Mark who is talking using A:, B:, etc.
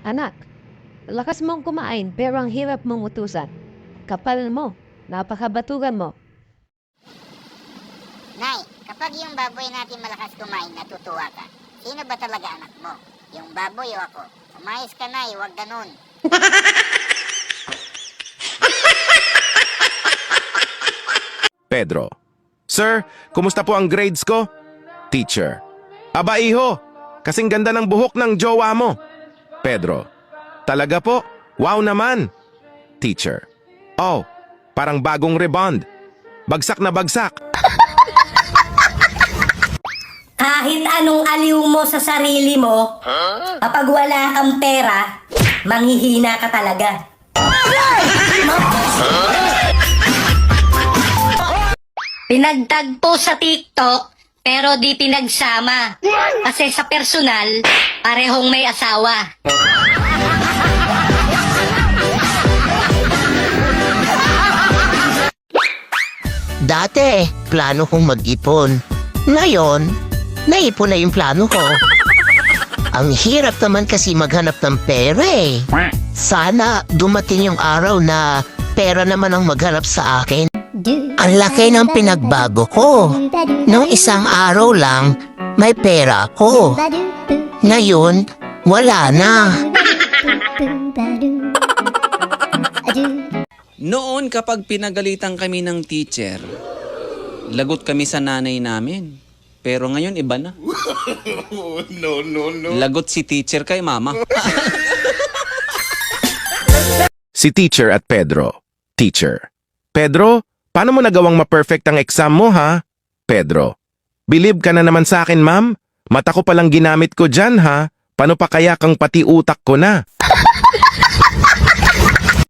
A: Anak, lakas mong kumain pero ang hirap mong utusan. Kapal mo, napakabatugan mo.
B: Nay, kapag yung baboy natin malakas kumain, natutuwa ka. Sino ba talaga anak mo? Yung baboy o ako? Umayos ka na, huwag ganun.
C: Pedro. Sir, kumusta po ang grades ko? Teacher. Aba iho, kasing ganda ng buhok ng jowa mo. Pedro. Talaga po? Wow naman. Teacher. Oh, parang bagong rebond. Bagsak na bagsak.
D: Kahit anong aliw mo sa sarili mo, kapag wala kang pera, manghihina ka talaga. Pinagtagpo sa TikTok, pero di pinagsama. Kasi sa personal, parehong may asawa.
E: Dati, plano kong mag-ipon. Ngayon, naipon na yung plano ko. Ang hirap naman kasi maghanap ng pera eh. Sana dumating yung araw na pera naman ang maghanap sa akin. Ang laki ng pinagbago ko. Nung isang araw lang, may pera ako. Ngayon, wala na.
F: Noon kapag pinagalitan kami ng teacher, lagot kami sa nanay namin. Pero ngayon iba na. No. Lagot si teacher kay mama.
C: Si teacher at Pedro. Teacher. Pedro, paano mo nagawang ma-perfect ang exam mo ha? Pedro. Believe ka na naman sa akin ma'am? Mata ko palang ginamit ko dyan ha? Paano pa kaya kang pati utak ko na?